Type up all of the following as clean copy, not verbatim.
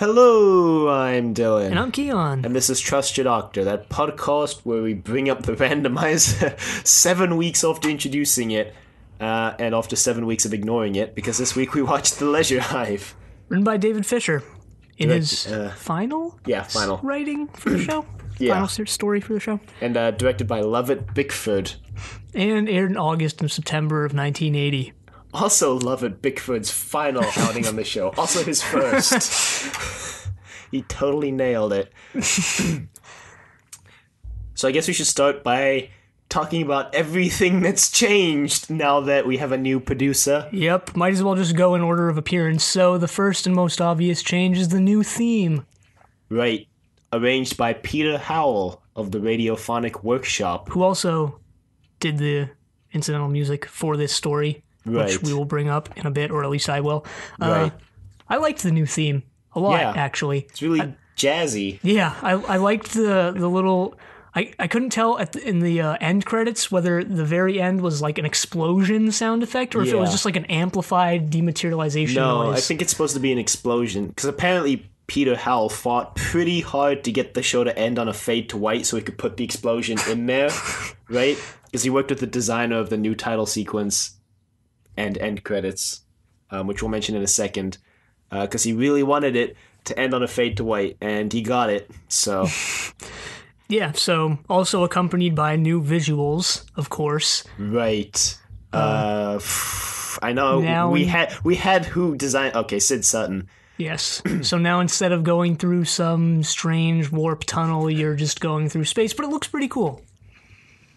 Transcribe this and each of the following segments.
Hello, I'm Dylan. And I'm Kiyan. And this is Trust Your Doctor, that podcast where we bring up the randomizer 7 weeks after introducing it, and after 7 weeks of ignoring it, because this week we watched The Leisure Hive. Written by David Fisher in his final writing for the show. Final story for the show. And directed by Lovett Bickford. And aired in August and September of 1980. Also Lovett Bickford's final outing on the show. Also his first. He totally nailed it. So I guess we should start by talking about everything that's changed now that we have a new producer. Yep, might as well just go in order of appearance. So the first and most obvious change is the new theme. Right. Arranged by Peter Howell of the Radiophonic Workshop. Who also did the incidental music for this story. Right. Which we will bring up in a bit, or at least I will. Right. I liked the new theme a lot, actually. It's really jazzy. Yeah, I liked the little... I couldn't tell in the end credits whether the very end was like an explosion sound effect or if it was just like an amplified dematerialization noise. No, I think it's supposed to be an explosion. Because apparently Peter Howell fought pretty hard to get the show to end on a fade to white so he could put the explosion in there, right? Because he worked with the designer of the new title sequence and end credits, which we'll mention in a second, because he really wanted it to end on a fade to white, and he got it, so... Yeah, so also accompanied by new visuals, of course. Right. I know, we had who designed... Okay, Sid Sutton. Yes, so now instead of going through some strange warp tunnel, you're just going through space, but it looks pretty cool.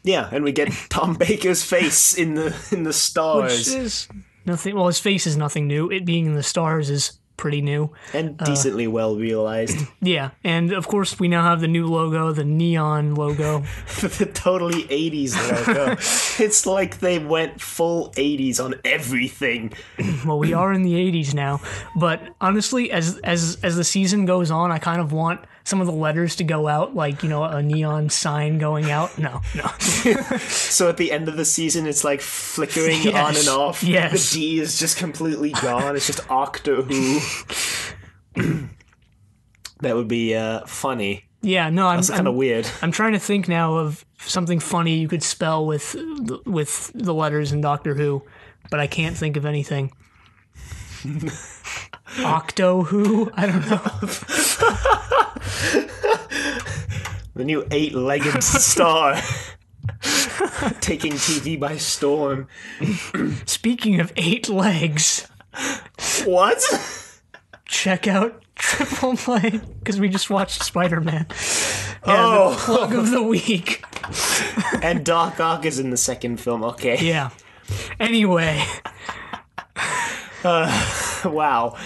Yeah, and we get Tom Baker's face in the stars. Which is nothing. Well, his face is nothing new. It being in the stars is pretty new. And decently well realized. Yeah, and of course we now have the new logo, the neon logo. The totally 80s logo. It's like they went full 80s on everything. Well, we are in the 80s now. But honestly, as the season goes on, I kind of want some of the letters to go out, like, you know, a neon sign going out. No. So at the end of the season, it's like flickering on and off. Yes. The D is just completely gone. It's just Octo Who. That would be funny. Yeah, no, I'm kind of weird. I'm trying to think now of something funny you could spell with the letters in Doctor Who, but I can't think of anything. Octo Who? I don't know. The new 8-legged star. Taking TV by storm. Speaking of 8 legs. What? Check out Triple Play, because we just watched Spider-Man. Yeah, the plug of the week. And Doc Ock is in the second film, okay. Yeah. Anyway. Wow.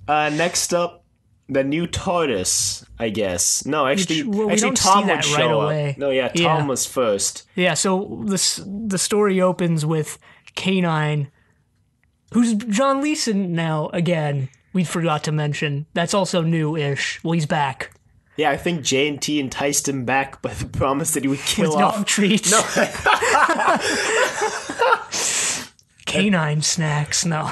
Next up, the new TARDIS, I guess. No, actually Tom would show up. No, Tom was first. Yeah, so the story opens with K9, who's John Leeson now again. We forgot to mention. That's also new-ish. Well, he's back. Yeah, I think J&T enticed him back by the promise that he would kill off... dog treats. No. Canine snacks, no.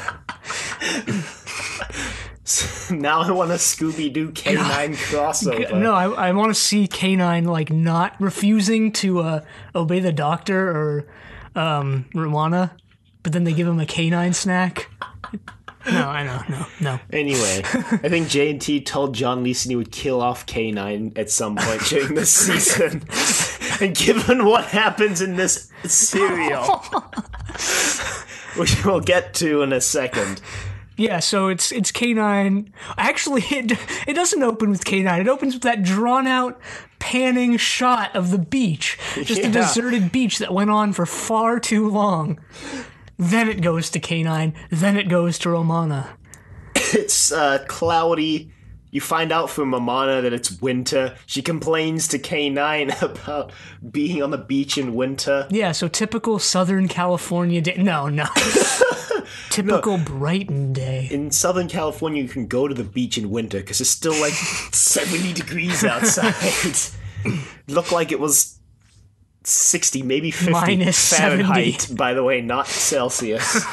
Now I want a Scooby-Doo K9 crossover. No, I want to see K9, like, not refusing to obey the Doctor or Romana, but then they give him a K9 snack. No, I know, no. Anyway, I think J&T told John Leeson he would kill off K9 at some point during this season. And given what happens in this serial, which we'll get to in a second. Yeah, so it's K9. Actually, it doesn't open with K9. It opens with that drawn-out, panning shot of the beach. Just a deserted beach that went on for far too long. Then it goes to K9. Then it goes to Romana. It's cloudy. You find out from Romana that it's winter. She complains to K9 about being on the beach in winter. Yeah, so typical Southern California day. No. Typical Brighton day. In Southern California, you can go to the beach in winter because it's still like 70 degrees outside. Looked like it was 60, maybe 50 minus Fahrenheit, 70. By the way, not Celsius.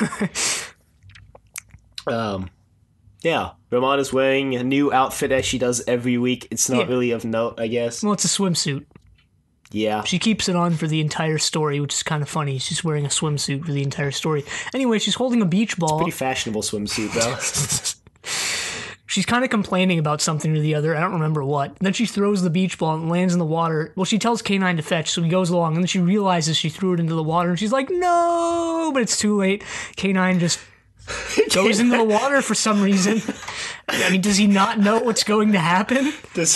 Yeah, Romana's wearing a new outfit as she does every week. It's not really of note, I guess. Well, it's a swimsuit. Yeah. She keeps it on for the entire story, which is kind of funny. She's wearing a swimsuit for the entire story. Anyway, she's holding a beach ball. Pretty fashionable swimsuit, though. She's kind of complaining about something or the other. I don't remember what. And then she throws the beach ball and lands in the water. Well, she tells K9 to fetch, so he goes along. And then she realizes she threw it into the water. And she's like, no! But it's too late. K9 just goes into the water for some reason. I mean, does he not know what's going to happen? Did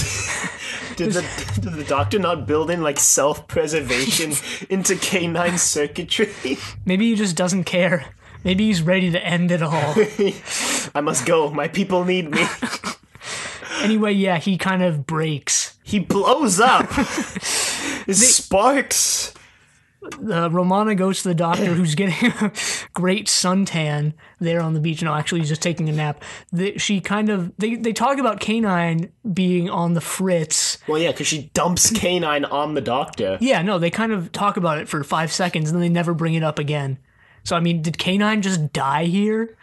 the doctor not build in, like, self-preservation into K9 circuitry? Maybe he just doesn't care. Maybe he's ready to end it all. I must go. My people need me. Anyway, yeah, he kind of breaks. He blows up. Sparks. Romana goes to the doctor, who's getting a great suntan there on the beach. No, actually, he's just taking a nap. They talk about K9 being on the fritz. Well, yeah, because she dumps K9 on the doctor. Yeah, no, they kind of talk about it for 5 seconds, and then they never bring it up again. So, I mean, did K9 just die here?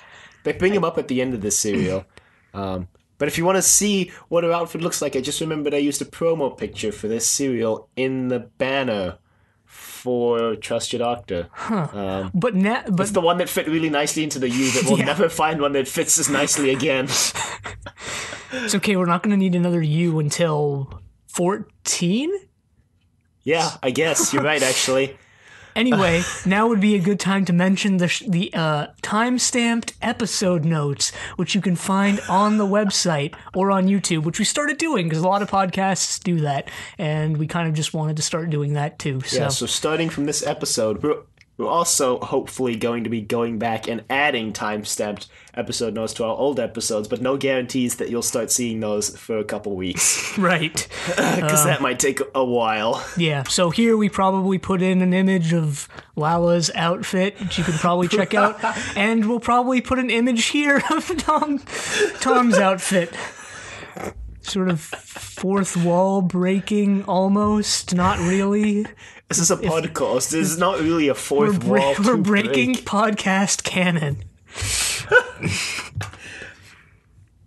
They bring him up at the end of this serial. But if you want to see what her outfit looks like, I just remembered I used a promo picture for this serial in the banner for Trust Your Doctor. Huh. But it's the one that fit really nicely into the U that we'll never find one that fits as nicely again. It's okay, we're not going to need another U until 14? Yeah, I guess. You're right, actually. Anyway, now would be a good time to mention the time-stamped episode notes, which you can find on the website or on YouTube, which we started doing because a lot of podcasts do that, and we kind of just wanted to start doing that too. So. Yeah, so starting from this episode, we're also hopefully going to be going back and adding time-stamped episode notes to our old episodes, but no guarantees that you'll start seeing those for a couple weeks. Right. Because that might take a while. Yeah, so here we probably put in an image of Lalla's outfit, which you can probably check out, and we'll probably put an image here of Tom's outfit. Sort of fourth wall breaking, almost, not really. This is a podcast. This is not really a fourth wall. We're breaking podcast canon.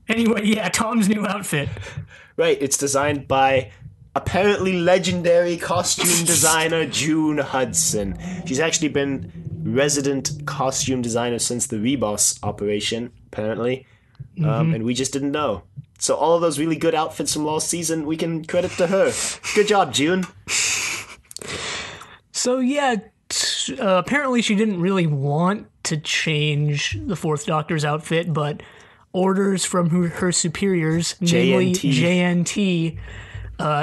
Anyway, yeah, Tom's new outfit. Right, it's designed by apparently legendary costume designer June Hudson. She's actually been resident costume designer since the Reboss operation, apparently. And we just didn't know. So all of those really good outfits from last season, we can credit to her. Good job, June. So yeah, apparently she didn't really want to change the Fourth Doctor's outfit, but orders from her superiors, namely JNT,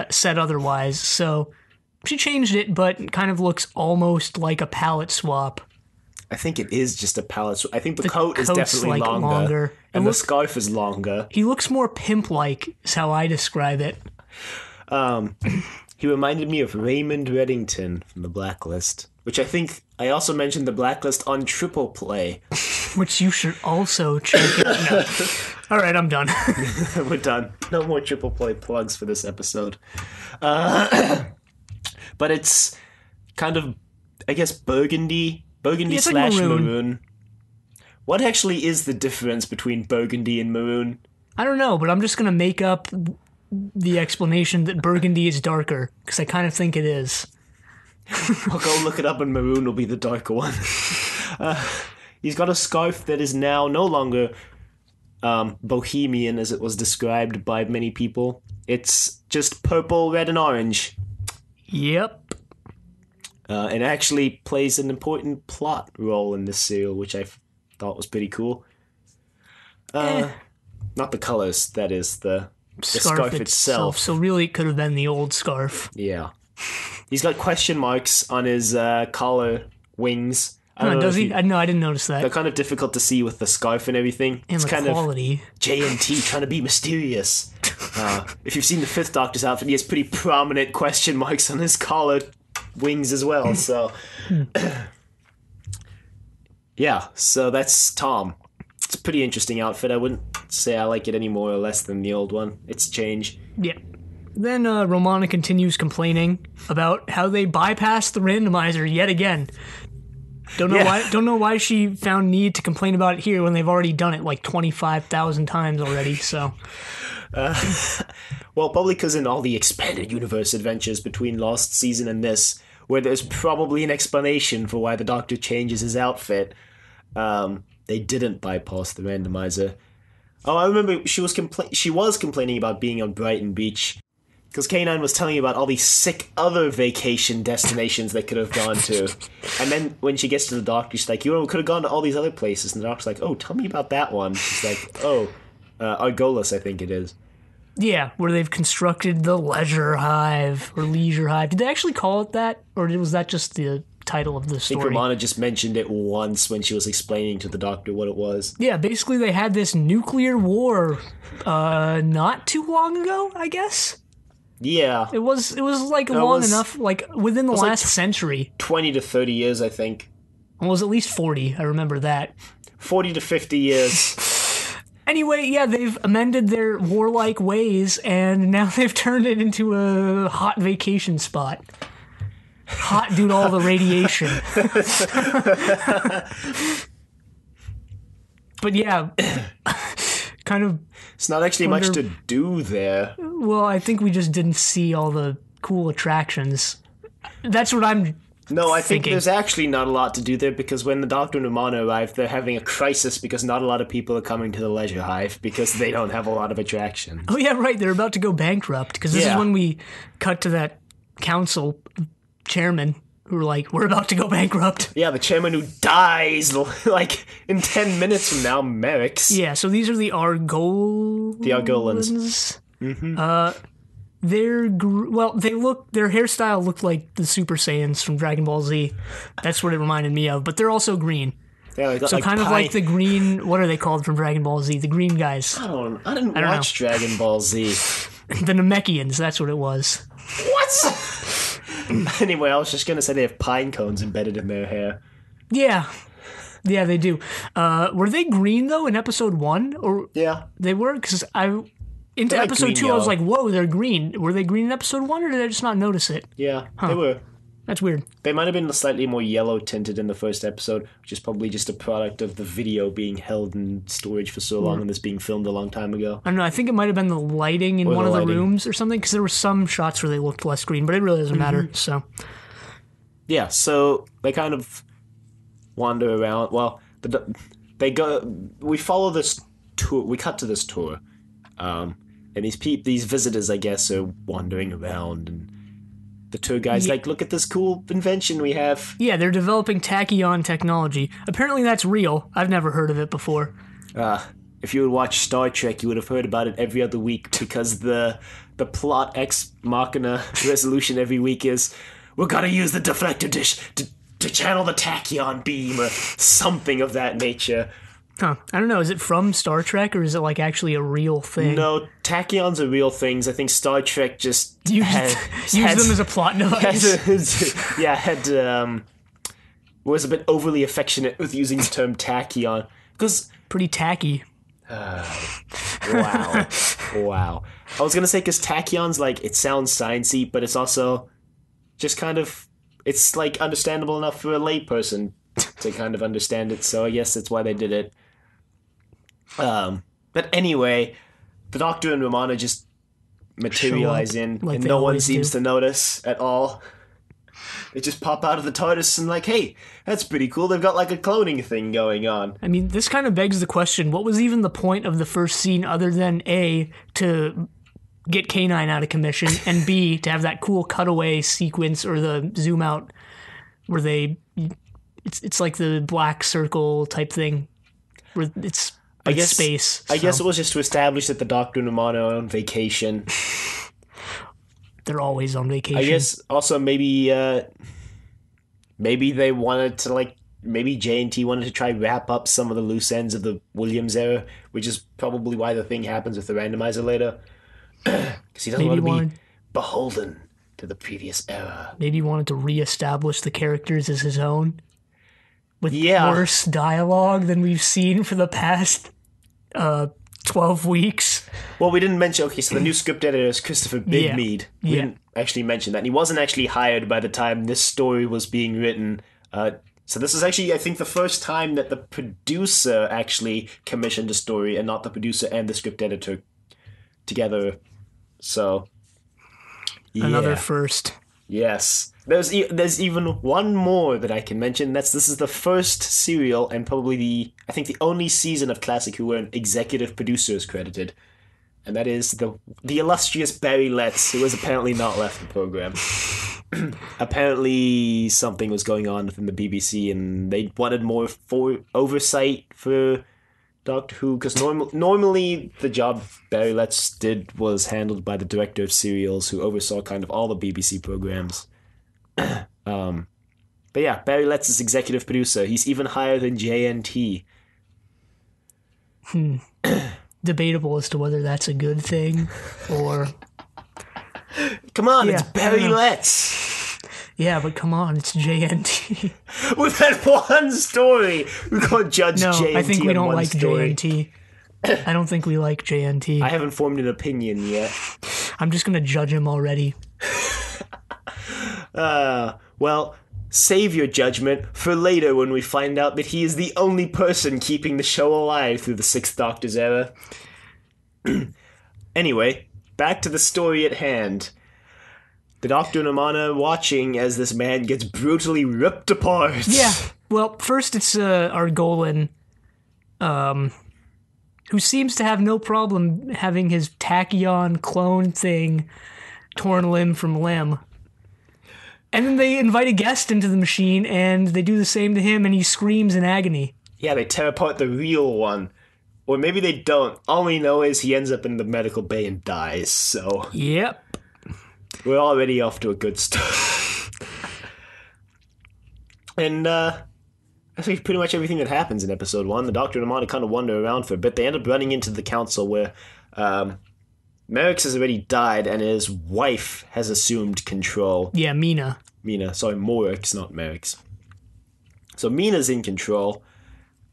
said otherwise. So she changed it, but kind of looks almost like a palette swap. I think it is just a palette swap. I think the coat is definitely like longer. And the scarf is longer. He looks more pimp-like, is how I describe it. He reminded me of Raymond Reddington from the Blacklist, which I think I also mentioned the Blacklist on Triple Play. Which you should also check out. No. All right, I'm done. We're done. No more Triple Play plugs for this episode. But it's kind of, I guess, burgundy / like maroon. What actually is the difference between burgundy and maroon? I don't know, but I'm just going to make up the explanation that burgundy is darker, because I kind of think it is. I'll go look it up, and maroon will be the darker one. He's got a scarf that is now no longer bohemian, as it was described by many people. It's just purple, red, and orange. Yep. And actually plays an important plot role in this serial, which I thought was pretty cool. Not the colors, that is, the scarf itself. So really it could have been the old scarf. Yeah. He's got question marks on his collar wings. Does he? No, I didn't notice that. They're kind of difficult to see with the scarf and everything. And it's the kind quality. Of JNT trying to be mysterious. If you've seen the Fifth Doctor's outfit, he has pretty prominent question marks on his collar wings as well, so yeah, so that's Tom. It's a pretty interesting outfit. I wouldn't say I like it any more or less than the old one. It's a change. Yeah. Then Romana continues complaining about how they bypassed the randomizer yet again. Don't know why. Don't know why she found need to complain about it here when they've already done it like 25,000 times already. So, well, probably because in all the expanded universe adventures between last season and this, where there's probably an explanation for why the Doctor changes his outfit, they didn't bypass the randomizer. Oh, I remember she was complaining about being on Brighton Beach. Because K9 was telling you about all these sick other vacation destinations they could have gone to. And then when she gets to the Doctor, she's like, we could have gone to all these other places. And the Doctor's like, oh, tell me about that one. She's like, Argolans, I think it is. Yeah, where they've constructed the Leisure Hive, or Leisure Hive. Did they actually call it that? Or was that just the title of the story? I think Romana just mentioned it once when she was explaining to the Doctor what it was. Yeah, basically they had this nuclear war not too long ago, I guess. Yeah. It was like long enough, like within the last century. 20 to 30 years, I think. It was at least 40, I remember that. 40 to 50 years. Anyway, yeah, they've amended their warlike ways, and now they've turned it into a hot vacation spot. Hot due to all the radiation. But yeah, kind of... It's not actually much to do there. Well, I think we just didn't see all the cool attractions. That's what I'm No, I think thinking. there's actually not a lot to do there, because when the Doctor and Romana arrive, they're having a crisis because not a lot of people are coming to the Leisure Hive because they don't have a lot of attractions. Oh yeah, right, they're about to go bankrupt, because this is when we cut to that council chairman who were like, we're about to go bankrupt. Yeah, the chairman who dies like in 10 minutes from now, Merrick's. Yeah, so these are the Argolans. The Argolans. Mm-hmm. Their hairstyle looked like the Super Saiyans from Dragon Ball Z. That's what it reminded me of, but they're also green. Yeah, they got, so kind of like the green, what are they called from Dragon Ball Z? The green guys. I didn't watch Dragon Ball Z. The Namekians, that's what it was. What? Anyway, I was just going to say they have pine cones embedded in their hair. Yeah. Yeah, they do. Were they green, though, in episode 1? Or yeah. They were? Because into they're episode like 2, I was like, whoa, they're green. Were they green in episode 1, or did I just not notice it? Yeah, they were. That's weird. They might have been slightly more yellow tinted in the first episode, which is probably just a product of the video being held in storage for so long and this being filmed a long time ago. I don't know. I think it might have been the lighting in one of the rooms or something, because there were some shots where they looked less green, but it really doesn't matter. So, yeah. So they kind of wander around. Well, they go. We follow this tour. We cut to this tour, and these visitors, I guess, are wandering around and. The tour guide's like, look at this cool invention we have. Yeah, they're developing tachyon technology. Apparently that's real. I've never heard of it before. If you would watch Star Trek, you would have heard about it every other week, because the plot ex machina resolution every week is, we're gonna use the deflector dish to channel the tachyon beam, or something of that nature. Huh. I don't know. Is it from Star Trek, or is it like actually a real thing? No, tachyons are real things. I think Star Trek just use them as a plot device. Was a bit overly affectionate with using the term tachyon, because pretty tacky. Wow. I was gonna say, because tachyons, like, it sounds sciencey, but it's also just kind of, it's like understandable enough for a layperson to kind of understand it. So I guess that's why they did it. But anyway, the Doctor and Romana just materialize in, and no one seems to notice at all. They just pop out of the TARDIS and like, hey, that's pretty cool. They've got like a cloning thing going on. I mean, this kind of begs the question, what was even the point of the first scene other than A, to get K9 out of commission, and B, to have that cool cutaway sequence or the zoom out where it's like the black circle type thing where it's space. I guess it was just to establish that the Doctor and Romana are on vacation. They're always on vacation. I guess also maybe they wanted to, like, maybe J&T wanted to try wrap up some of the loose ends of the Williams era, which is probably why the thing happens with the randomizer later. Because he doesn't want to be beholden to the previous era. Maybe he wanted to reestablish the characters as his own. With worse dialogue than we've seen for the past 12 weeks. Well, we didn't mention, so the new script editor is Christopher Bigmead. We didn't actually mention that. And he wasn't actually hired by the time this story was being written. So this is actually, I think, the first time that the producer actually commissioned a story and not the producer and the script editor together. So, yeah. Another first. Yes. There's even one more that I can mention. This is the first serial and probably the only season of Classic Who were executive producers credited. And that is the illustrious Barry Letts, who has apparently not left the program. Apparently something was going on within the BBC and they wanted more oversight for Doctor Who, because normally the job Barry Letts did was handled by the director of serials, who oversaw kind of all the BBC programs. But yeah, Barry Letts is executive producer. He's even higher than JNT. Debatable as to whether that's a good thing or... Come on, it's Barry Letts. Yeah, but come on, it's JNT. With that one story, we can't judge JNT. No, I think we don't like story. JNT. I don't think we like JNT. I haven't formed an opinion yet. I'm just going to judge him already. Well, save your judgment for later when we find out that he is the only person keeping the show alive through the Sixth Doctor's era. Anyway, back to the story at hand. The Doctor and Romana watching as this man gets brutally ripped apart. Yeah. Well, first it's Argolan, who seems to have no problem having his tachyon clone thing torn limb from limb. And then they invite a guest into the machine, and they do the same to him, and he screams in agony. Yeah, they tear apart the real one. Or maybe they don't. All we know is he ends up in the medical bay and dies, so... Yep. We're already off to a good start. And, I think pretty much everything that happens in episode 1, the Doctor and Amanda kind of wander around for a bit. They end up running into the council where, Merrick's has already died and his wife has assumed control. Yeah, Mina. Sorry, Morix, not Merrick's. So Mina's in control,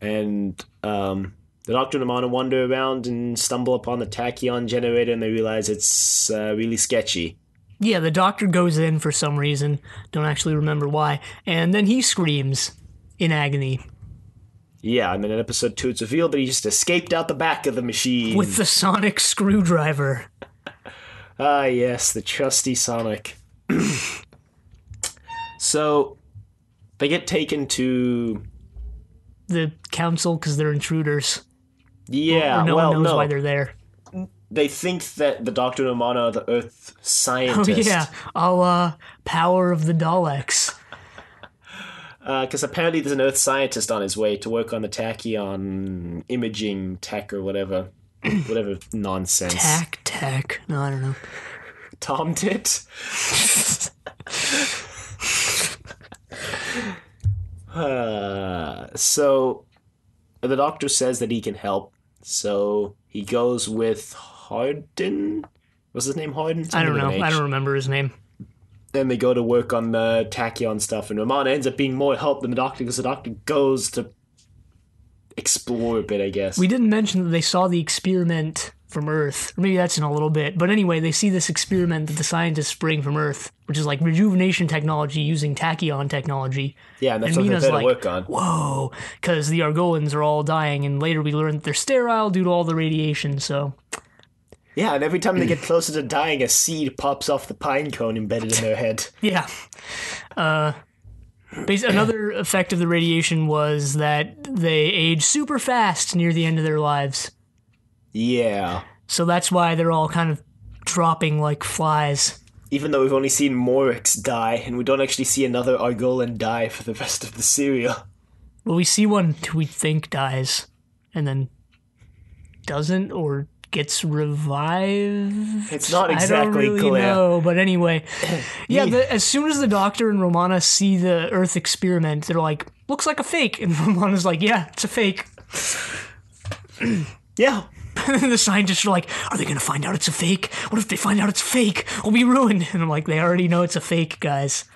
and, the Doctor and Amanda wander around and stumble upon the tachyon generator, and they realize it's, really sketchy. Yeah, the Doctor goes in for some reason. Don't actually remember why. And then he screams in agony. Yeah, and then in episode 2 it's revealed that he just escaped out the back of the machine. With the sonic screwdriver. Ah, yes, the trusty Sonic. So, they get taken to... the council because they're intruders. Yeah, or no one knows why they're there. They think that the Doctor and Romana are the Earth scientists. Oh yeah, power of the Daleks. Because apparently there's an Earth scientist on his way to work on the tachyon imaging tech or whatever. Whatever nonsense. Tech. No, I don't know. Tom did? So, the Doctor says that he can help. So, he goes with Hardin? Was his name Hardin? I don't know. I don't remember his name. Then they go to work on the tachyon stuff, and Romana ends up being more help than the Doctor because the Doctor goes to explore a bit, I guess. We didn't mention that they saw the experiment from Earth. Or maybe that's in a little bit. But anyway, they see this experiment that the scientists bring from Earth, which is like rejuvenation technology using tachyon technology. Yeah, and that's what they're to work on. Whoa, because the Argolans are all dying, and later we learn that they're sterile due to all the radiation, so... Yeah, and every time they get closer to dying, a seed pops off the pine cone embedded in their head. Yeah. Another effect of the radiation was that they age super fast near the end of their lives. Yeah. So that's why they're all kind of dropping like flies. Even though we've only seen Morix die, and we don't actually see another Argolan die for the rest of the serial. Well, we see one who we think dies, and then doesn't, or gets revived. It's not exactly I don't really clear. know, but anyway. Yeah, as soon as the Doctor and Romana see the Earth experiment, they're like, looks like a fake. And Romana's like, yeah, it's a fake. Yeah. And the scientists are like, are they going to find out it's a fake? What if they find out it's fake? We'll be ruined. And I'm like, they already know it's a fake, guys.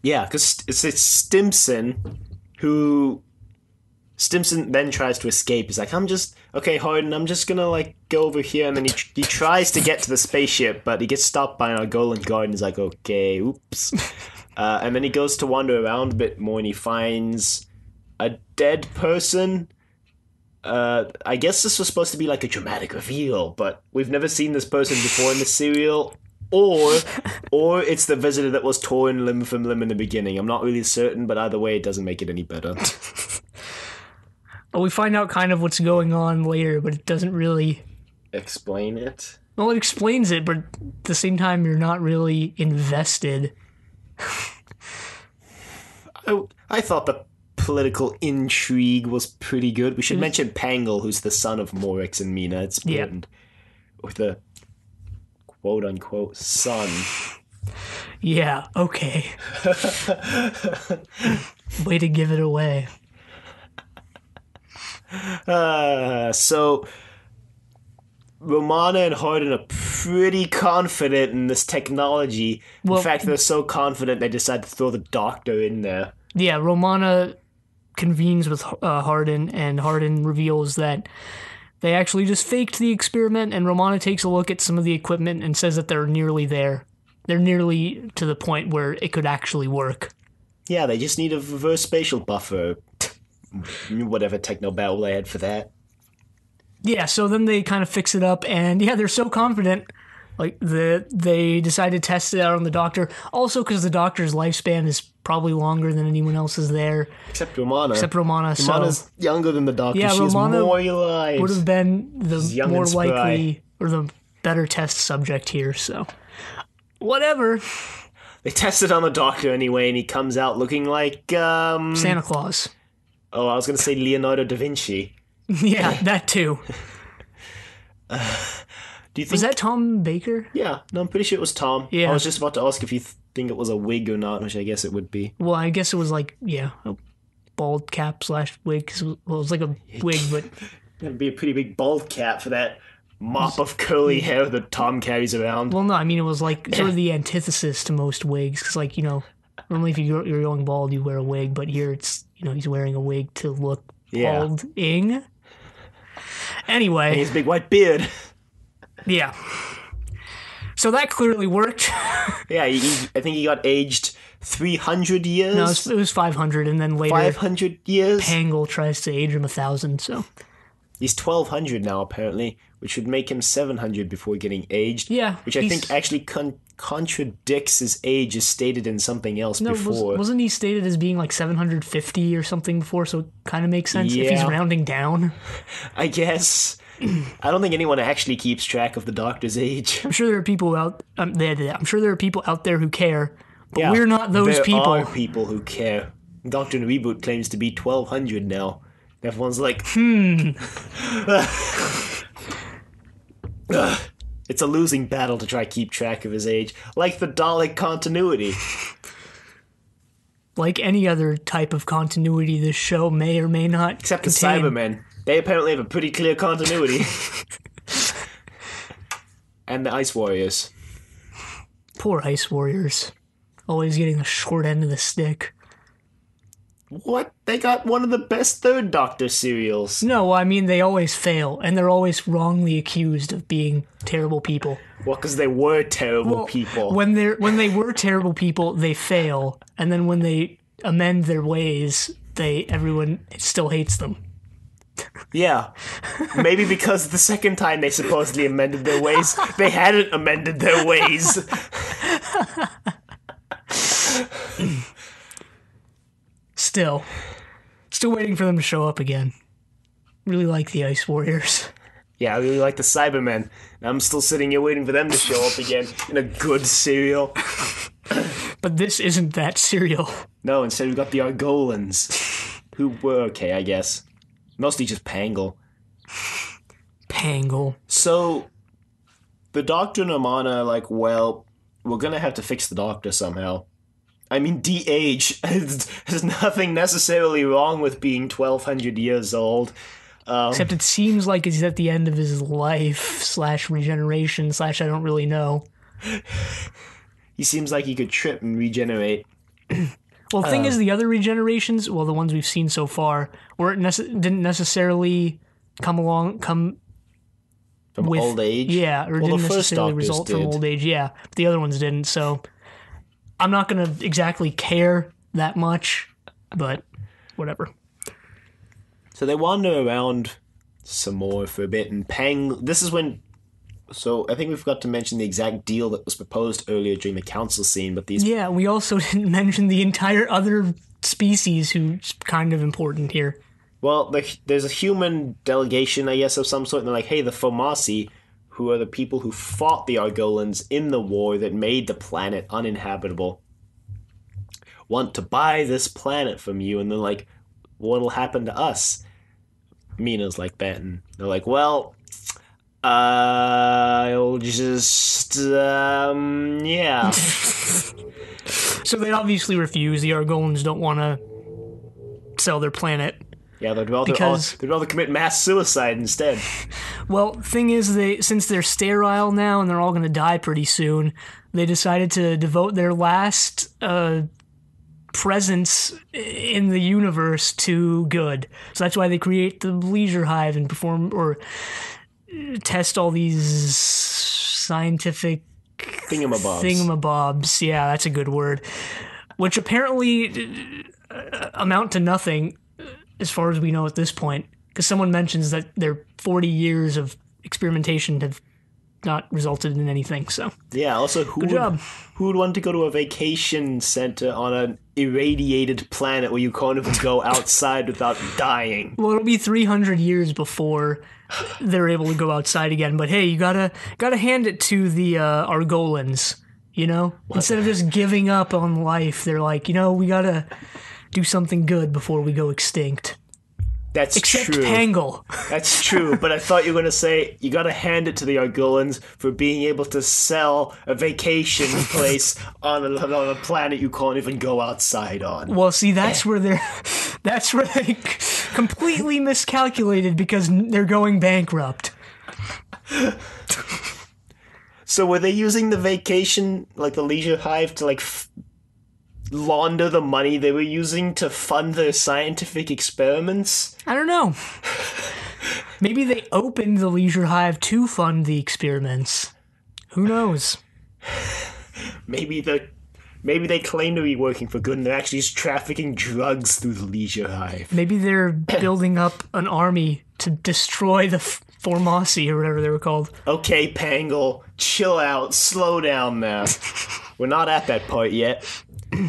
Yeah, because it's Stimson who... Stimson then tries to escape. He's like, okay, Hardin, I'm just gonna, go over here. And then he tries to get to the spaceship, but he gets stopped by an Argolan guard, and he's like, okay, oops. And then he goes to wander around a bit more and he finds a dead person. I guess this was supposed to be like a dramatic reveal, but we've never seen this person before in the serial. Or it's the visitor that was torn limb from limb in the beginning. I'm not really certain, but either way, it doesn't make it any better. Well, we find out kind of what's going on later, but it doesn't really... Explain it? Well, it explains it, but at the same time, you're not really invested. I thought the political intrigue was pretty good. We should mention Pangle, who's the son of Morix and Mina. It's important. Yeah. With a quote-unquote son. Yeah, okay. Way to give it away. So Romana and Hardin are pretty confident in this technology. In fact, they're so confident they decide to throw the doctor in there. Yeah, Romana convenes with Hardin, and Hardin reveals that they actually just faked the experiment, and Romana takes a look at some of the equipment and says that they're nearly there. They're nearly to the point where it could actually work. Yeah, they just need a reverse spatial buffer. Whatever techno-battle they had for that. Yeah, so then they kind of fix it up, and yeah, they're so confident. Like, they decide to test it out on the doctor. Also, because the doctor's lifespan is probably longer than anyone else's there. Except Romana. Romana's younger than the doctor. Yeah, She's Romana more alive. would have been the more likely, or the better test subject here, so... Whatever. They test it on the doctor anyway, and he comes out looking like, Santa Claus. Oh, I was going to say Leonardo da Vinci. Yeah, that too. Do you think... Was that Tom Baker? Yeah, no, I'm pretty sure it was Tom. Yeah. I was just about to ask if you think it was a wig or not, which I guess it would be. Well, I guess it was like, yeah, a bald cap / wig. 'Cause, well, it was like a wig, but... That'd be a pretty big bald cap for that mop of curly hair that Tom carries around. Well, no, I mean, it was like sort of the antithesis to most wigs. Because, like, you know, normally if you're going bald, you wear a wig, but here it's, you know, he's wearing a wig to look balding. Anyway. And his big white beard. Yeah. So that clearly worked. Yeah, I think he got aged 300 years. No, it was 500, and then later 500 years. Pangle tries to age him 1,000. So he's 1,200 now, apparently, which would make him 700 before getting aged. Yeah, which I think actually contradicts his age as stated in something else before. Wasn't he stated as being like 750 or something before? So it kind of makes sense if he's rounding down. I guess. I don't think anyone actually keeps track of the doctor's age. I'm sure there are people out. I'm sure there are people out there who care, but we're not those people. There are people who care. Doctor in Reboot claims to be 1,200 now. Everyone's like, It's a losing battle to try to keep track of his age, like the Dalek continuity. Like any other type of continuity, this show may or may not Except contain. the Cybermen. They apparently have a pretty clear continuity. And the Ice Warriors. Poor Ice Warriors. Always getting the short end of the stick. What? They got one of the best Third Doctor serials. No, I mean, they always fail, and they're always wrongly accused of being terrible people. Well, because they were terrible people. When they were terrible people, they fail, and then when they amend their ways, everyone still hates them. Yeah. Maybe because the second time they supposedly amended their ways, they hadn't amended their ways. Still waiting for them to show up again. Really like the Ice Warriors. Yeah, I really like the Cybermen. I'm still sitting here waiting for them to show up again in a good serial. But this isn't that serial. No, instead we've got the Argolans, who were okay, I guess. Mostly just Pangle. So, the Doctor and Romana are like, well, we're gonna have to fix the Doctor somehow. I mean, de-age. There's nothing necessarily wrong with being 1,200 years old. Except it seems like he's at the end of his life / regeneration / I don't really know. He seems like he could trip and regenerate. Well, the thing is, the other regenerations, well, the ones we've seen so far, didn't necessarily come from with old age? Yeah, or didn't necessarily result from old age, yeah. But the other ones didn't, so... I'm not going to exactly care that much, but whatever. So they wander around some more for a bit, and this is when... So I think we forgot to mention the exact deal that was proposed earlier during the council scene, but these... Yeah, we also didn't mention the entire other species who's kind of important here. Well, there's a human delegation, I guess, of some sort, and they're like, hey, the Fomasi, who are the people who fought the Argolans in the war that made the planet uninhabitable, want to buy this planet from you, and they're like, what'll happen to us? Mina's like that, and they're like, well, I'll just, yeah. So they obviously refuse. The Argolans don't want to sell their planet. Yeah, they'd rather commit mass suicide instead. Well, thing is, since they're sterile now and they're all going to die pretty soon, they decided to devote their last presence in the universe to good. So that's why they create the Leisure Hive and perform or test all these scientific thingamabobs. Yeah, that's a good word. Which apparently amount to nothing, as far as we know at this point, because someone mentions that their 40 years of experimentation have not resulted in anything. So yeah. Also, who would want to go to a vacation center on an irradiated planet where you can't even go outside without dying? Well, it'll be 300 years before they're able to go outside again. But hey, you gotta hand it to the Argolans. You know, instead of just giving up on life, they're like, we gotta do something good before we go extinct. Except true. Pangle. That's true, but I thought you were going to say you got to hand it to the Argolans for being able to sell a vacation place on a planet you can't even go outside on. Well, see, that's where they completely miscalculated because they're going bankrupt. So were they using the vacation, like the Leisure Hive, to launder the money they were using to fund their scientific experiments? I don't know. Maybe they opened the Leisure Hive to fund the experiments. Who knows? Maybe they claim to be working for good and they're actually just trafficking drugs through the Leisure Hive. Maybe they're building up an army to destroy the Formasi or whatever they were called. Okay, Pangle, chill out, slow down now. We're not at that part yet.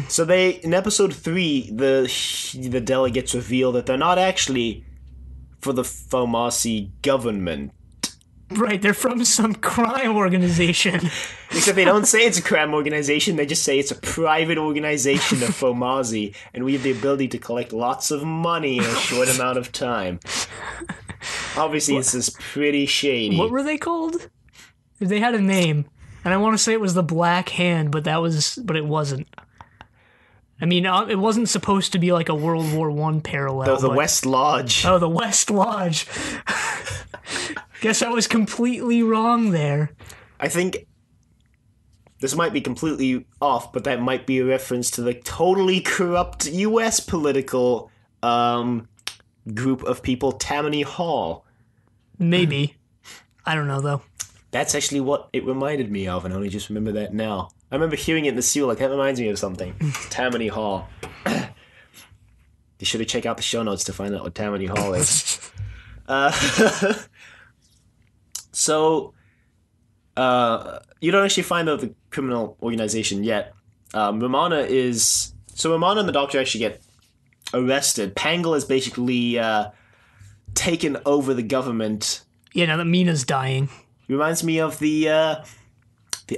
So in episode 3, the delegates reveal that they're not actually for the Fomasi government. Right, they're from some crime organization. Except they don't say it's a crime organization, they just say it's a private organization of Fomasi, and we have the ability to collect lots of money in a short amount of time. Obviously, this is pretty shady. What were they called? They had a name, and I want to say it was the Black Hand, but it wasn't. I mean, it wasn't supposed to be like a World War I parallel. The West Lodge. Oh, the West Lodge. Guess I was completely wrong there. I think this might be completely off, but that might be a reference to the totally corrupt U.S. political group of people, Tammany Hall. Maybe. I don't know, though. That's actually what it reminded me of, and I only just remember that now. I remember hearing it in the seal, like, that reminds me of something. Tammany Hall. You should have checked out the show notes to find out what Tammany Hall is. So, you don't actually find out the criminal organization yet. Romana and the Doctor actually get arrested. Pangle has basically taken over the government. Yeah, now that Mina's dying. Reminds me of the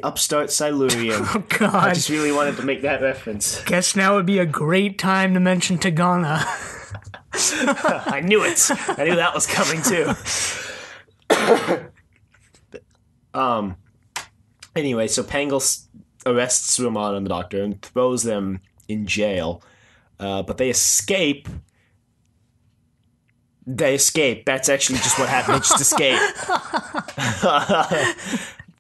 upstart Silurian. Oh, God. I just really wanted to make that reference. Guess now would be a great time to mention Tagana. I knew it. I knew that was coming, too. Anyway, so Pangle arrests Romana and the Doctor and throws them in jail. But they escape. That's actually just what happened. They just escape.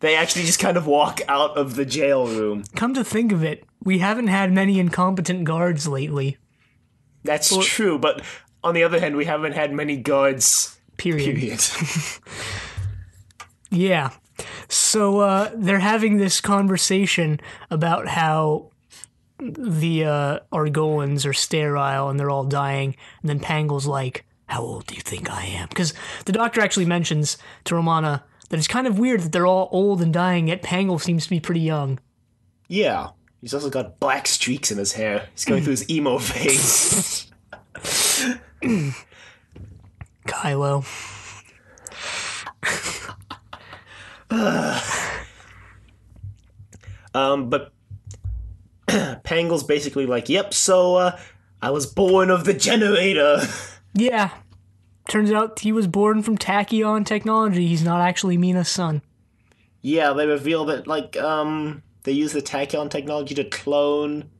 They actually just kind of walk out of the jail room. Come to think of it, we haven't had many incompetent guards lately. That's true, but on the other hand, we haven't had many guards. Period. Yeah. So they're having this conversation about how the Argolans are sterile and they're all dying, and then Pangol's like, how old do you think I am? Because the Doctor actually mentions to Romana that it's kind of weird that they're all old and dying, yet Pangol seems to be pretty young. Yeah. He's also got black streaks in his hair. He's going through his emo phase. Kylo. But Pangol's basically like, yep, so I was born of the generator. Yeah. Turns out he was born from tachyon technology. He's not actually Mina's son. Yeah, they reveal that, like, they use the tachyon technology to clone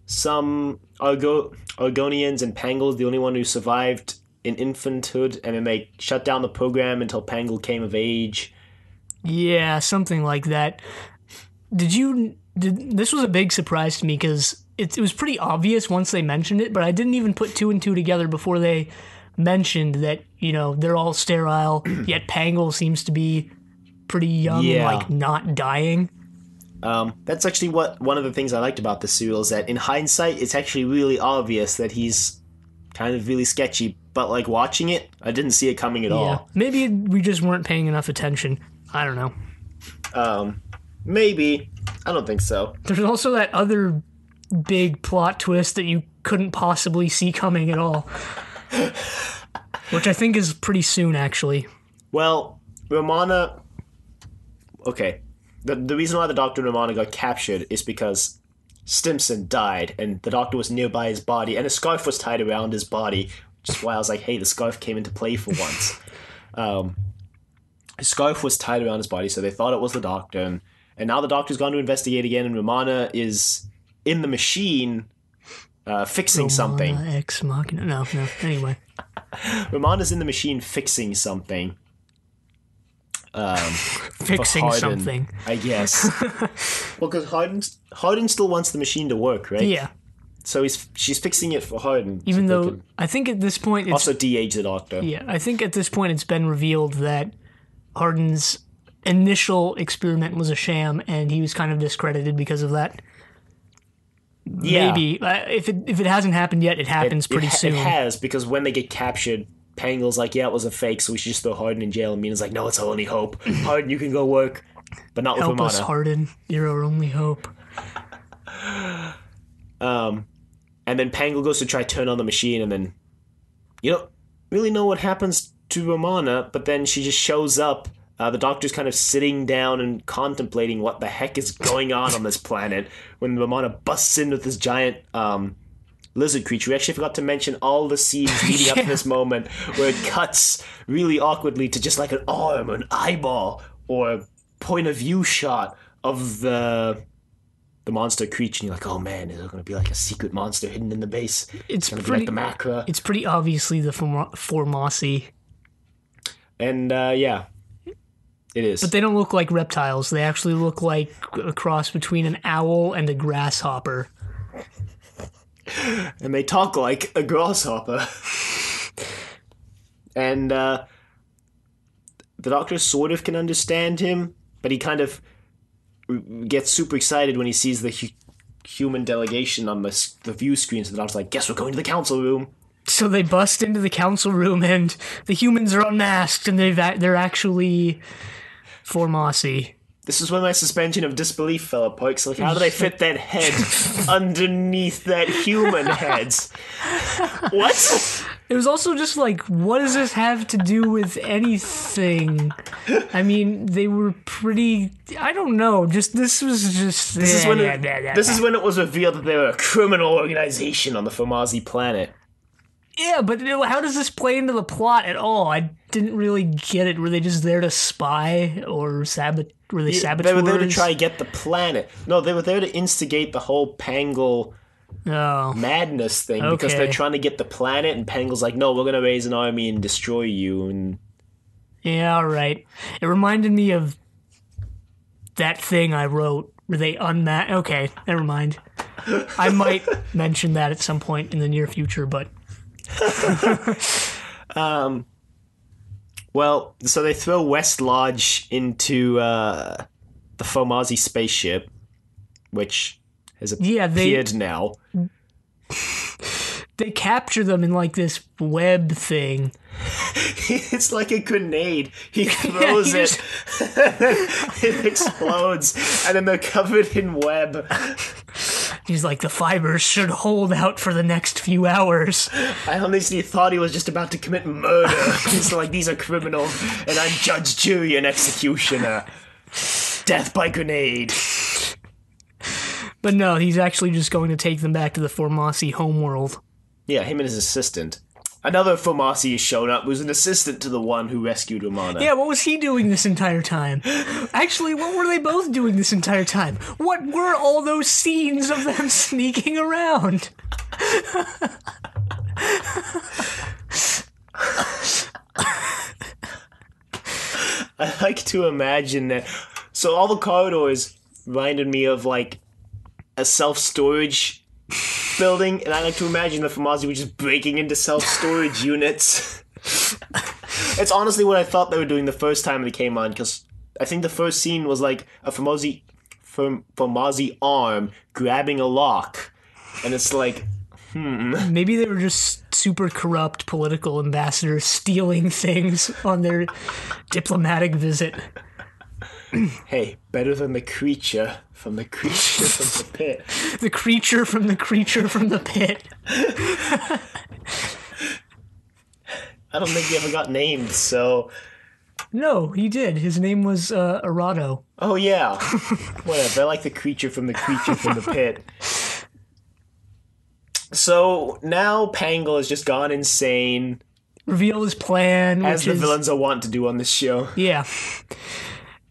some Argonians, and Pangol's the only one who survived in infanthood, and then they shut down the program until Pangol came of age. Yeah, something like that. This was a big surprise to me because it was pretty obvious once they mentioned it, but I didn't even put two and two together before they mentioned that, they're all sterile, yet Pangol seems to be pretty young and, like, not dying. That's actually one of the things I liked about the serial is that in hindsight, it's actually really obvious that he's kind of really sketchy, but, like, watching it, I didn't see it coming at all. Maybe we just weren't paying enough attention. I don't know. Maybe. I don't think so. There's also that other big plot twist that you couldn't possibly see coming at all. Which I think is pretty soon, actually. Well, Romana... Okay. The reason why the Doctor and Romana got captured is because Stimson died, and the Doctor was nearby his body, and a scarf was tied around his body, which is why I was like, hey, the scarf came into play for once. His scarf was tied around his body, so they thought it was the Doctor, and now the Doctor's gone to investigate again, and Romana is in the machine fixing something. Ex Machina. No, anyway. Romana's in the machine fixing something. Fixing something, I guess. Well, because Hardin still wants the machine to work, right? Yeah. So she's fixing it for Hardin. Even though I think at this point it's also de-age the Doctor. Yeah, I think at this point it's been revealed that Hardin's initial experiment was a sham, and he was kind of discredited because of that. Yeah. Maybe if it hasn't happened yet, it happens pretty soon. It has, because when they get captured, Pangol's like, yeah, it was a fake, so we should just throw Hardin in jail. And Mina's like, no, it's our only hope. Hardin, you can go work, but not with Romana. Help us, Hardin. You're our only hope. And then Pangol goes to try to turn on the machine, and then you don't really know what happens to Romana, but then she just shows up. The Doctor's kind of sitting down and contemplating what the heck is going on this planet when Romana busts in with this giant lizard creature. We actually forgot to mention all the scenes leading up to this moment where it cuts really awkwardly to just like an arm, an eyeball, or a point of view shot of the monster creature, and you're like, oh man, is there going to be like a secret monster hidden in the base? It's going to be like the Macra. It's pretty obviously the Formasi. And yeah, it is. But they don't look like reptiles. They actually look like a cross between an owl and a grasshopper. And they talk like a grasshopper. And the Doctor sort of can understand him, but he kind of gets super excited when he sees the human delegation on the view screen. So the Doctor's like, guess we're going to the council room. So they bust into the council room, and the humans are unmasked, and they're actually Formasi. This is when my suspension of disbelief fell apart. So like, how did I fit that head underneath that human head? What? It was also just like, what does this have to do with anything? I mean, they were pretty... I don't know. This is when it was revealed that they were a criminal organization on the Formasi planet. Yeah, but how does this play into the plot at all? I didn't really get it. Were they just there to spy or were they saboteurs? They were there to try to get the planet. No, they were there to instigate the whole Pangol madness thing because they're trying to get the planet, and Pangol's like, no, we're going to raise an army and destroy you. And yeah, all right. It reminded me of that thing I wrote where they unmasked. Okay, never mind. I might mention that at some point in the near future, but... Well, so they throw West Lodge into the Formasi spaceship, which has appeared now. They capture them in like this web thing. It's like a grenade. He throws it. It explodes. And then they're covered in web. He's like, the fibers should hold out for the next few hours. I honestly thought he was just about to commit murder. He's like, these are criminals, and I'm judge, jury, and executioner. Death by grenade. But no, he's actually just going to take them back to the Formasi homeworld. Yeah, him and his assistant. Another Formasi has shown up who's an assistant to the one who rescued Romana. Yeah, what was he doing this entire time? Actually, what were they both doing this entire time? What were all those scenes of them sneaking around? I like to imagine that. So all the corridors reminded me of like a self-storage building, and I like to imagine the Formasi were just breaking into self-storage units. It's honestly what I thought they were doing the first time they came on, because I think the first scene was like a Formasi arm grabbing a lock, and it's like, Maybe they were just super corrupt political ambassadors stealing things on their diplomatic visit. Hey, better than the creature from the creature from the pit. The creature from the creature from the pit. I don't think he ever got named, so... No, he did. His name was Arado. Oh, yeah. Whatever, I like the creature from the pit. So, now Pangle has just gone insane. Reveal his plan, as the villains are wont to do on this show. Yeah.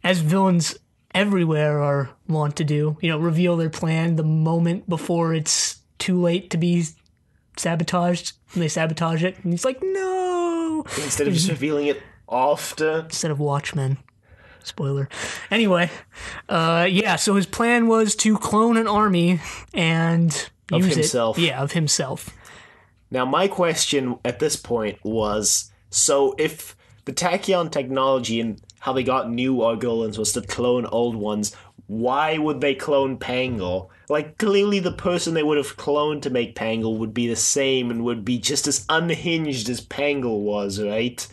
As villains everywhere are wont to do. You know, reveal their plan the moment before it's too late to be sabotaged. And they sabotage it. And he's like, no! Instead of just revealing it after. Instead of Watchmen. Spoiler. Anyway, so his plan was to clone an army and use of himself. Yeah, of himself. Now, my question at this point was, so if the tachyon technology and how they got new Argolans was to clone old ones, why would they clone Pangle? Like, clearly the person they would have cloned to make Pangle would be the same and would be just as unhinged as Pangle was, right?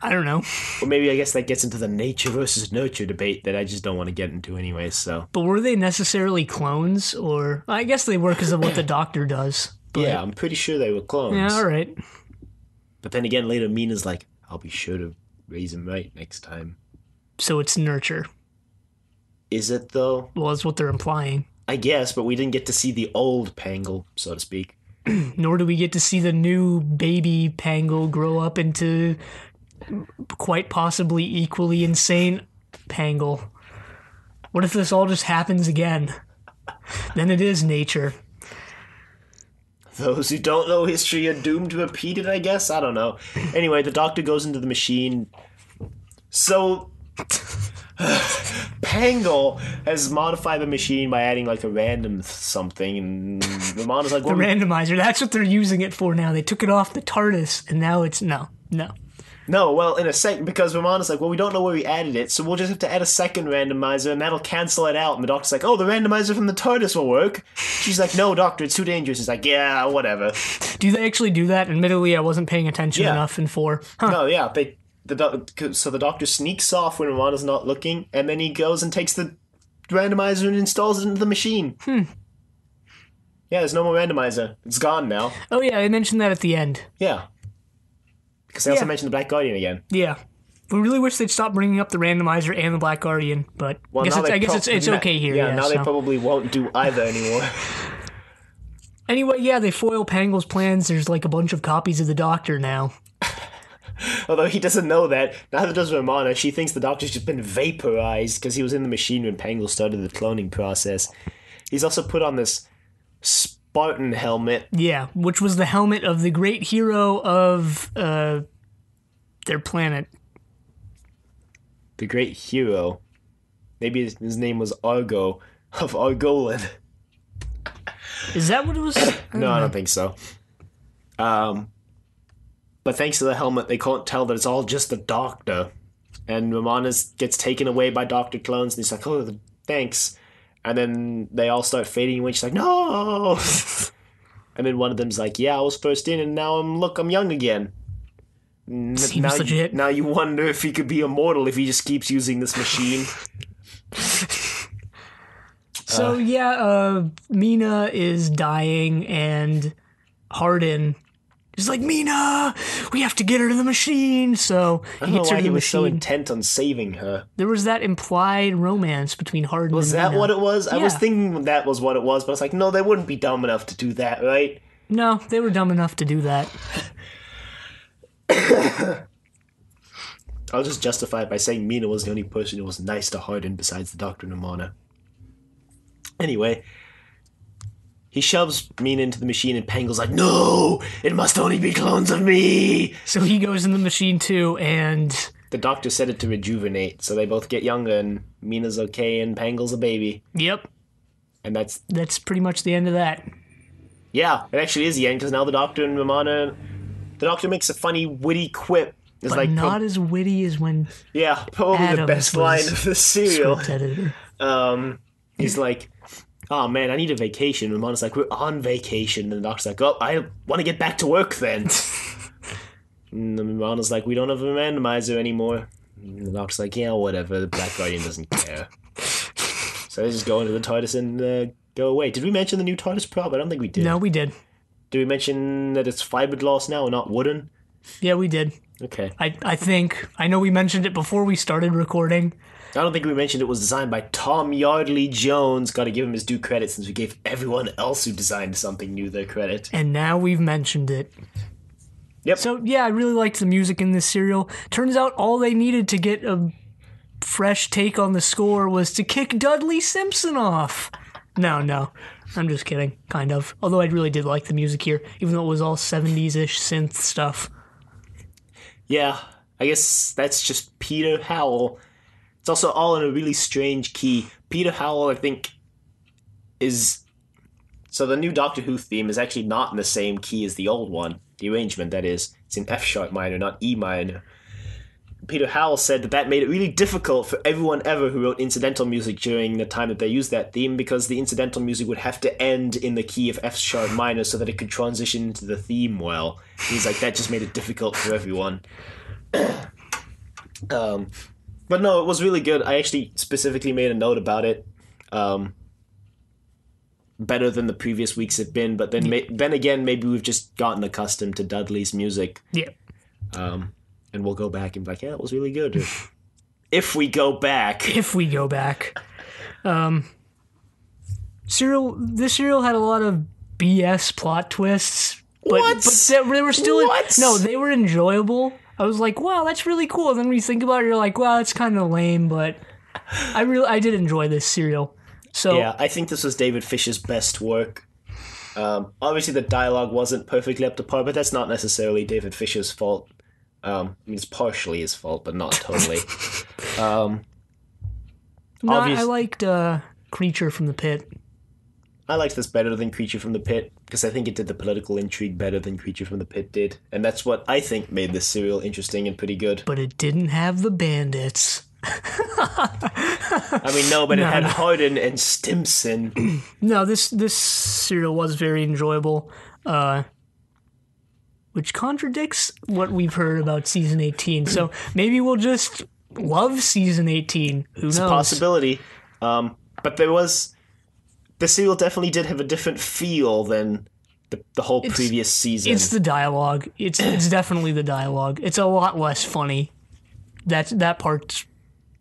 I don't know. Or maybe I guess that gets into the nature versus nurture debate that I just don't want to get into anyway, so... But were they necessarily clones, or... I guess they were because of what the Doctor does. But... Yeah, I'm pretty sure they were clones. Yeah, alright. But then again, later Mina's like, I'll be sure to raise him right next time. So it's nurture. Is it, though? Well, that's what they're implying. I guess, but we didn't get to see the old Pangle, so to speak. Nor do we get to see the new baby Pangle grow up into quite possibly equally insane Pangle. What if this all just happens again? Then it is nature. Those who don't know history are doomed to repeat it, I guess? I don't know. Anyway, the Doctor goes into the machine. So... Pangle has modified the machine by adding like a random something, and Romana's like, the randomizer, that's what they're using it for now. They took it off the TARDIS, and now it's no, well, in a second, because Romana's like, well, we don't know where we added it, so we'll just have to add a second randomizer, and that'll cancel it out. And the Doctor's like, oh, the randomizer from the TARDIS will work. She's like, no, Doctor, it's too dangerous. He's like, yeah, whatever. Do they actually do that? Admittedly, I wasn't paying attention enough in 4. Huh. No, yeah, so the Doctor sneaks off when Romana's not looking, and then he goes and takes the randomizer and installs it into the machine. Yeah, there's no more randomizer. It's gone now. Oh yeah, I mentioned that at the end. Yeah. Because they also mentioned the Black Guardian again. Yeah. We really wish they'd stop bringing up the randomizer and the Black Guardian, but I guess it's okay here. Yeah, now they probably won't do either anymore. Anyway, yeah, they foil Pangle's plans. There's like a bunch of copies of the Doctor now. Although he doesn't know that. Neither does Romana. She thinks the Doctor's just been vaporized because he was in the machine when Pangle started the cloning process. He's also put on this Spartan helmet. Yeah, which was the helmet of the great hero of their planet. The great hero. Maybe his name was Argo of Argolan. Is that what it was? No, I don't think so. But thanks to the helmet, they can't tell that it's all just the Doctor. And Romana gets taken away by Dr. Clones, and he's like, oh, thanks. And then they all start fading away. She's like, no! And then one of them's like, yeah, I was first in, and now I'm young again. Seems legit. Now you wonder if he could be immortal if he just keeps using this machine. So Mina is dying, and Hardin is like, Mina, we have to get her to the machine. So he gets her to the machine. Was so intent on saving her. There was that implied romance between Hardin and Mina. Was that what it was? Yeah. I was thinking that was what it was, but I was like, no, they wouldn't be dumb enough to do that, right? No, they were dumb enough to do that. I'll just justify it by saying Mina was the only person who was nice to Hardin besides the Doctor and Amana. Anyway, he shoves Mina into the machine, and Pangle's like, no, it must only be clones of me. So he goes in the machine too, and the Doctor said it to rejuvenate, so they both get younger, and Mina's okay, and Pangle's a baby. Yep. And that's pretty much the end of that. Yeah, it actually is the end, because now the Doctor and Amana, the Doctor makes a funny, witty quip. It's but like not as witty as when probably Adams the best line of the serial. Editor. He's like, oh man, I need a vacation. And Amana's like, we're on vacation. And the Doctor's like, oh, I want to get back to work then. And Amana's like, we don't have a randomizer anymore. And the Doctor's like, yeah, whatever. The Black Guardian doesn't care. So they just go into the TARDIS and go away. Did we mention the new TARDIS prop? I don't think we did. No, we did. Did we mention that it's fiberglass now and not wooden? Yeah, we did. Okay. I think. I know we mentioned it before we started recording. I don't think we mentioned it was designed by Tom Yardley Jones. Got to give him his due credit since we gave everyone else who designed something new their credit. And now we've mentioned it. Yep. So, yeah, I really liked the music in this serial. Turns out all they needed to get a fresh take on the score was to kick Dudley Simpson off. No. I'm just kidding, kind of. Although I really did like the music here, even though it was all 70s-ish synth stuff. Yeah, I guess that's just Peter Howell. It's also all in a really strange key. Peter Howell, I think, is... So the new Doctor Who theme is actually not in the same key as the old one. The arrangement, that is. It's in F-sharp minor, not E minor. Peter Howell said that made it really difficult for everyone ever who wrote incidental music during the time that they used that theme, because the incidental music would have to end in the key of F-sharp minor so that it could transition into the theme well. He's like, that just made it difficult for everyone. But no, it was really good. I actually specifically made a note about it. Better than the previous weeks have been, but then again, maybe we've just gotten accustomed to Dudley's music. Yeah. And we'll go back and be like, yeah, it was really good. If we go back. This serial had a lot of BS plot twists. But they were still... No, they were enjoyable. I was like, wow, that's really cool. And then when you think about it, you're like, wow, that's kind of lame, but I did enjoy this serial. So yeah, I think this was David Fisher's best work. Obviously, the dialogue wasn't perfectly up to par, but that's not necessarily David Fisher's fault. I mean, it's partially his fault, but not totally. I liked Creature from the Pit. I liked this better than Creature from the Pit, because I think it did the political intrigue better than Creature from the Pit did. And that's what I think made this serial interesting and pretty good. But it didn't have the bandits. I mean, no, but it had Hardin and Stimson. No, this serial was very enjoyable. Which contradicts what we've heard about Season 18. So maybe we'll just love Season 18. Who knows? It's a possibility. But the serial definitely did have a different feel than the whole previous season. It's the dialogue. It's definitely the dialogue. It's a lot less funny. That part's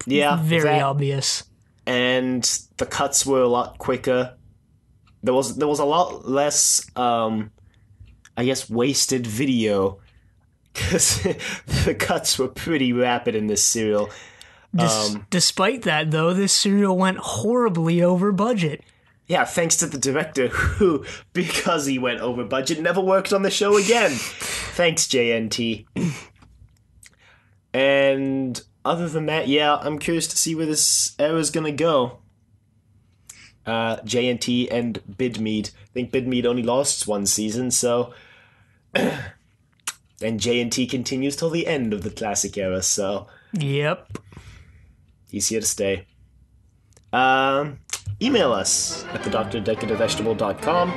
very obvious. And the cuts were a lot quicker. There was a lot less... I guess wasted video, because the cuts were pretty rapid in this serial. Despite that, though, this serial went horribly over budget. Yeah, thanks to the director who, because he went over budget, never worked on the show again. Thanks, JNT. And other than that, yeah, I'm curious to see where this era's gonna go. JNT and Bidmead. I think Bidmead only lasts one season, so... and JNT continues till the end of the classic era, so... Yep. He's here to stay. What email us at thedoctor@decorative.com.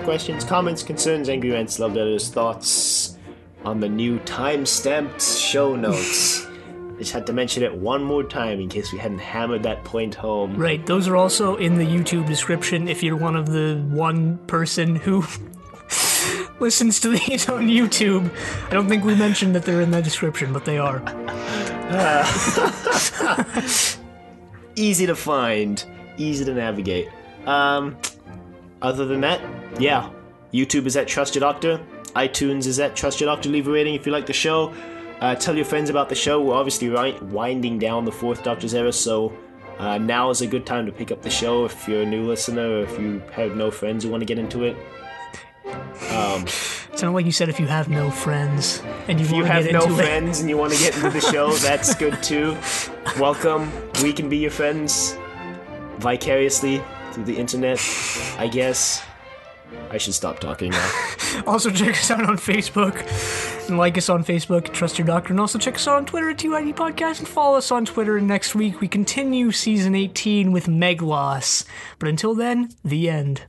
Questions, comments, concerns, angry rants, love letters, thoughts on the new time-stamped show notes. I just had to mention it one more time in case we hadn't hammered that point home. Right, those are also in the YouTube description if you're one of the one person who listens to these on YouTube. I don't think we mentioned that they're in the description, but they are. Easy to find, easy to navigate. Other than that, yeah, YouTube is at Trust Your Doctor. iTunes is at Trust Your Doctor. Leave a rating if you like the show. Tell your friends about the show. We're obviously winding down the Fourth Doctor's era, so now is a good time to pick up the show if you're a new listener or if you have no friends who want to get into it. It sounded like you said if you have no friends and you want to get into it. If you have no friends and you want to get into the show, that's good too. Welcome. We can be your friends vicariously through the internet, I guess. I should stop talking now. Also check us out on Facebook and like us on Facebook, Trust Your Doctor, and also check us out on Twitter at TYD Podcast and follow us on Twitter. And next week we continue season 18 with Meglos. But until then, the end.